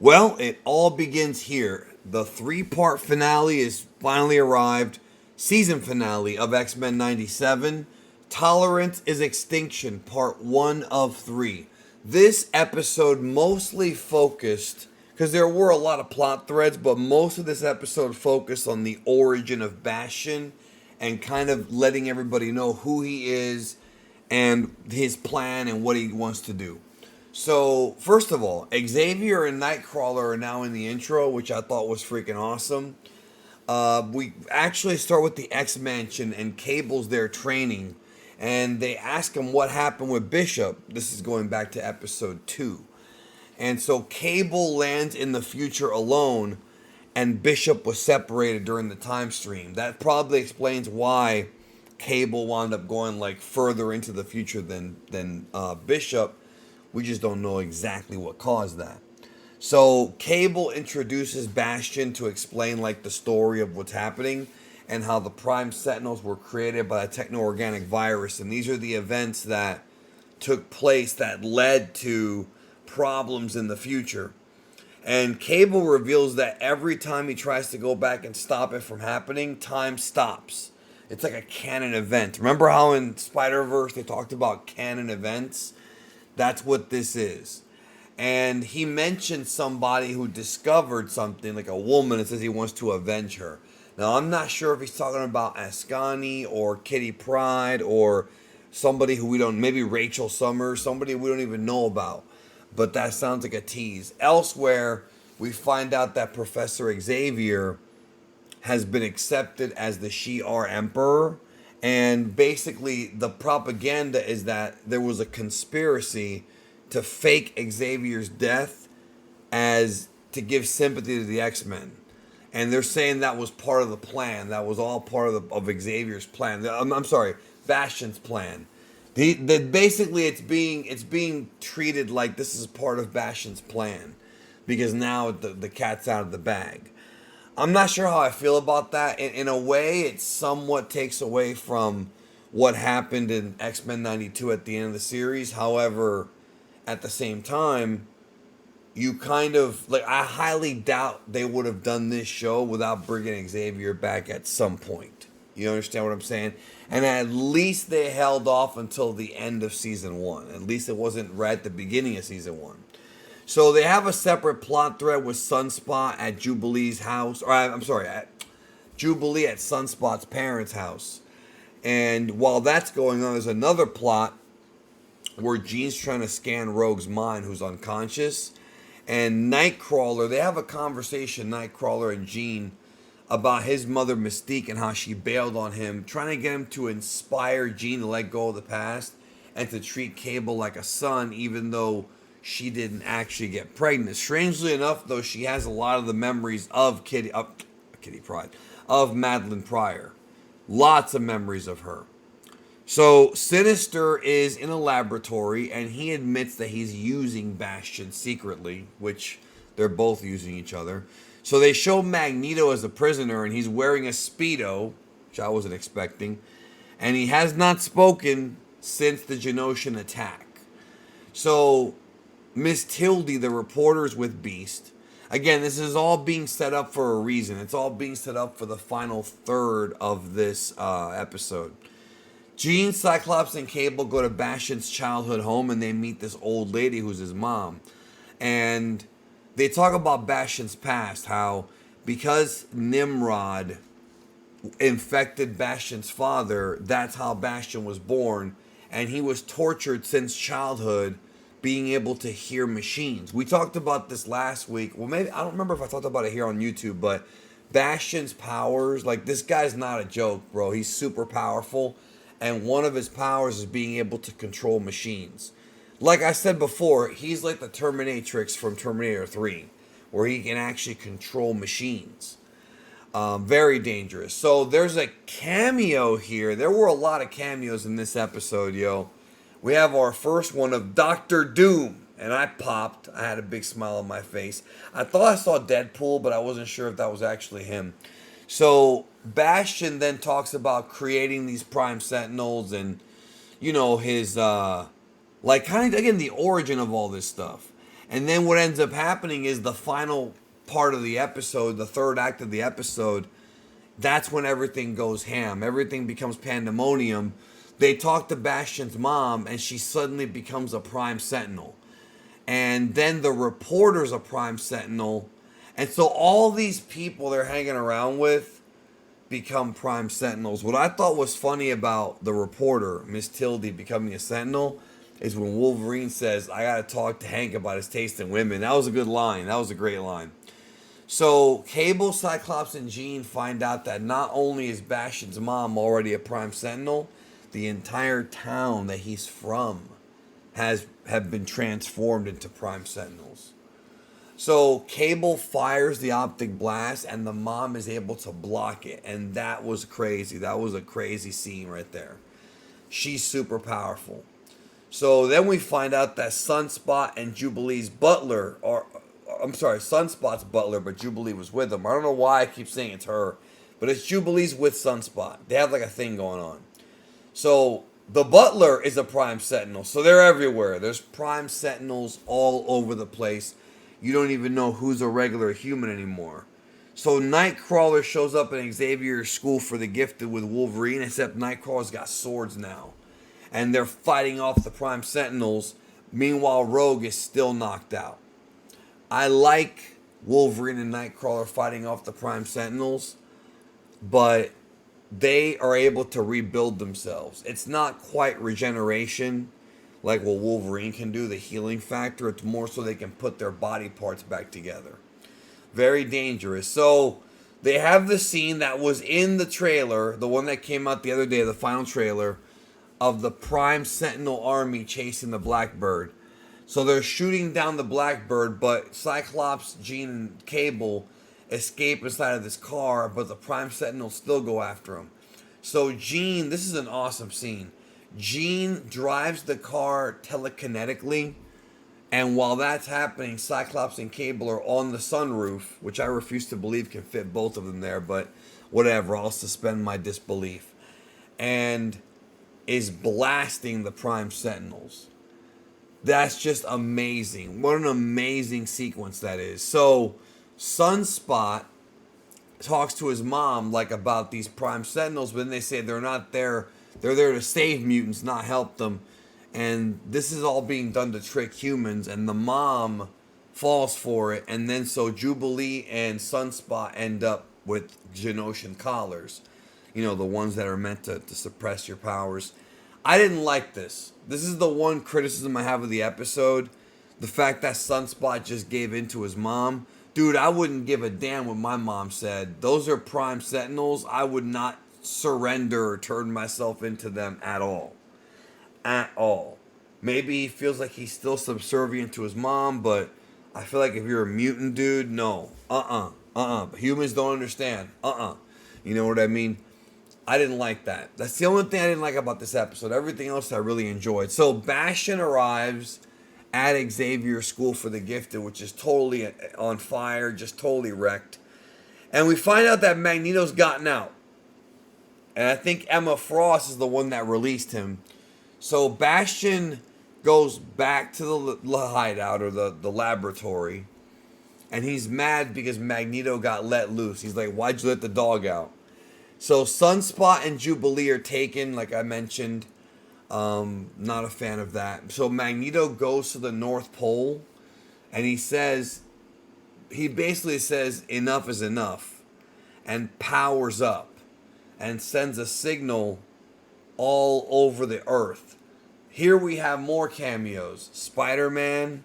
Well, it all begins here. The three-part finale is finally arrived. Season finale of X-Men 97. Tolerance is Extinction, part 1 of 3. This episode mostly focused, because there were a lot of plot threads, but most of this episode focused on the origin of Bastion and kind of letting everybody know who he is and his plan and what he wants to do. So, first of all, Xavier and Nightcrawler are now in the intro, which I thought was freaking awesome. We actually start with the X Mansion, and Cable's there training, and they ask him what happened with Bishop. This is going back to episode 2. And so Cable lands in the future alone, and Bishop was separated during the time stream. That probably explains why Cable wound up going like further into the future than Bishop. We just don't know exactly what caused that. So Cable introduces Bastion to explain like the story of what's happening and how the Prime Sentinels were created by a techno-organic virus. And these are the events that took place that led to problems in the future. And Cable reveals that every time he tries to go back and stop it from happening, time stops. It's like a canon event. Remember how in Spider-Verse they talked about canon events? That's what this is. And he mentioned somebody who discovered something, like a woman, and says he wants to avenge her. Now, I'm not sure if he's talking about Ascani or Kitty Pryde or somebody who we don't, maybe Rachel Summers, somebody we don't even know about. But that sounds like a tease. Elsewhere, we find out that Professor Xavier has been accepted as the Shi'ar Emperor. And basically, the propaganda is that there was a conspiracy to fake Xavier's death as to give sympathy to the X-Men. And they're saying that was part of the plan. That was all part of Xavier's plan. I'm sorry, Bastion's plan. Basically, it's being treated like this is part of Bastion's plan because now the cat's out of the bag. I'm not sure how I feel about that. In a way, it somewhat takes away from what happened in X-Men 92 at the end of the series. However, at the same time, you kind of, like, I highly doubt they would have done this show without bringing Xavier back at some point. You understand what I'm saying? And at least they held off until the end of season 1. At least it wasn't right at the beginning of season 1. So they have a separate plot thread with Sunspot at Jubilee's house. Or I'm sorry, at Jubilee at Sunspot's parents' house. And while that's going on, there's another plot where Jean's trying to scan Rogue's mind, who's unconscious. And Nightcrawler, they have a conversation, Nightcrawler and Jean, about his mother Mystique and how she bailed on him, trying to get him to inspire Jean to let go of the past and to treat Cable like a son, even though she didn't actually get pregnant. Strangely enough, though, she has a lot of the memories of Kitty Pryde, of Madeline Pryor. Lots of memories of her. So Sinister is in a laboratory, and he admits that he's using Bastion secretly, which they're both using each other. So they show Magneto as a prisoner, and he's wearing a Speedo, which I wasn't expecting, and he has not spoken since the Genosian attack. So Miss Tildy, the reporter's with Beast. Again, this is all being set up for a reason. It's all being set up for the final third of this episode. Jean, Cyclops, and Cable go to Bastion's childhood home, and they meet this old lady who's his mom. And they talk about Bastion's past, how because Nimrod infected Bastion's father, that's how Bastion was born, and he was tortured since childhood, being able to hear machines. We talked about this last week. Well, maybe, I don't remember if I talked about it here on YouTube, but Bastion's powers, like, this guy's not a joke, bro. He's super powerful, and one of his powers is being able to control machines. Like I said before, he's like the Terminatrix from Terminator 3, where he can actually control machines. Very dangerous. So there's a cameo here. There were a lot of cameos in this episode, yo. We have our first one of Doctor Doom, and I popped. I had a big smile on my face. I thought I saw Deadpool, but I wasn't sure if that was actually him. So Bastion then talks about creating these Prime Sentinels and, you know, his, like, kind of, again, the origin of all this stuff. And then what ends up happening is the final part of the episode, the third act of the episode, that's when everything goes ham. Everything becomes pandemonium. They talk to Bastion's mom, and she suddenly becomes a Prime Sentinel. And then the reporter's a Prime Sentinel. And so all these people they're hanging around with become Prime Sentinels. What I thought was funny about the reporter, Miss Tildy, becoming a Sentinel is when Wolverine says, I gotta talk to Hank about his taste in women. That was a good line. That was a great line. So Cable, Cyclops, and Jean find out that not only is Bastion's mom already a Prime Sentinel, the entire town that he's from have been transformed into Prime Sentinels. So Cable fires the optic blast, and the mom is able to block it, and that was crazy. That was a crazy scene right there. She's super powerful. So then we find out that Sunspot and Jubilee's butler are... I'm sorry, Sunspot's butler, but Jubilee was with him. I don't know why I keep saying it's her, but it's Jubilee's with Sunspot. They have like a thing going on. So the butler is a Prime Sentinel, so they're everywhere. There's Prime Sentinels all over the place. You don't even know who's a regular human anymore. So Nightcrawler shows up in Xavier's school for the gifted with Wolverine, except Nightcrawler's got swords now. And they're fighting off the Prime Sentinels. Meanwhile, Rogue is still knocked out. I like Wolverine and Nightcrawler fighting off the Prime Sentinels, but they are able to rebuild themselves. It's not quite regeneration like what Wolverine can do, the healing factor. It's more so they can put their body parts back together. Very dangerous. So they have the scene that was in the trailer, the one that came out the other day, the final trailer, of the Prime Sentinel army chasing the Blackbird. So they're shooting down the Blackbird, but Cyclops, Jean, and Cable escape inside of this car, but the Prime Sentinels still go after him. So Jean, this is an awesome scene. Jean drives the car telekinetically, and while that's happening, Cyclops and Cable are on the sunroof, which I refuse to believe can fit both of them there, but whatever, I'll suspend my disbelief. And is blasting the Prime Sentinels. That's just amazing. What an amazing sequence that is. So Sunspot talks to his mom like about these Prime Sentinels, but then they say they're not there. They're there to save mutants, not help them. And this is all being done to trick humans, and the mom falls for it. And then so Jubilee and Sunspot end up with Genosian collars. You know, the ones that are meant to suppress your powers. I didn't like this. This is the one criticism I have of the episode. The fact that Sunspot just gave in to his mom. Dude, I wouldn't give a damn what my mom said. Those are Prime Sentinels. I would not surrender or turn myself into them at all. At all. Maybe he feels like he's still subservient to his mom, but I feel like if you're a mutant dude, no. Humans don't understand. You know what I mean? I didn't like that. That's the only thing I didn't like about this episode. Everything else I really enjoyed. So Bastion arrives at Xavier's school for the gifted, which is totally on fire, just totally wrecked. And we find out that Magneto's gotten out. And I think Emma Frost is the one that released him. So Bastion goes back to the hideout or the laboratory. And he's mad because Magneto got let loose. He's like, why'd you let the dog out? So Sunspot and Jubilee are taken, like I mentioned. Not a fan of that. So Magneto goes to the North Pole, and he basically says enough is enough, and powers up, and sends a signal all over the Earth. Here we have more cameos. Spider-Man,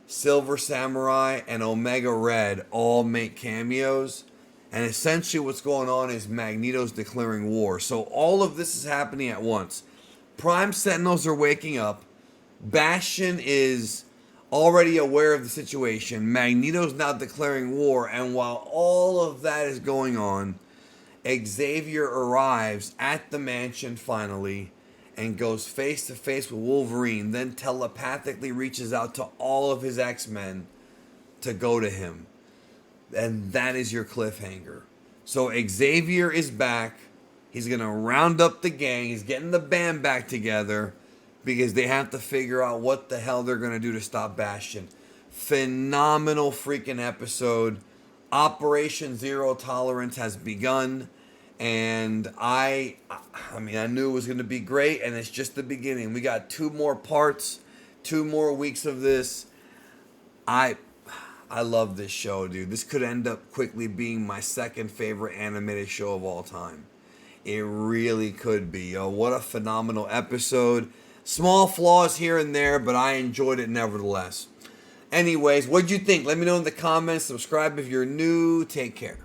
Silver Samurai, and Omega Red all make cameos. And essentially what's going on is Magneto's declaring war. So all of this is happening at once. Prime Sentinels are waking up. Bastion is already aware of the situation. Magneto's now declaring war. And while all of that is going on, Xavier arrives at the mansion finally and goes face to face with Wolverine. Then telepathically reaches out to all of his X-Men to go to him. And that is your cliffhanger. So Xavier is back. He's going to round up the gang. He's getting the band back together because they have to figure out what the hell they're going to do to stop Bastion. Phenomenal freaking episode. Operation Zero Tolerance has begun, and I mean, I knew it was going to be great, and it's just the beginning. We got 2 more parts, 2 more weeks of this. I love this show, dude. This could end up quickly being my second favorite animated show of all time. It really could be, yo. What a phenomenal episode. Small flaws here and there, but I enjoyed it nevertheless. Anyways, what'd you think? Let me know in the comments. Subscribe if you're new. Take care.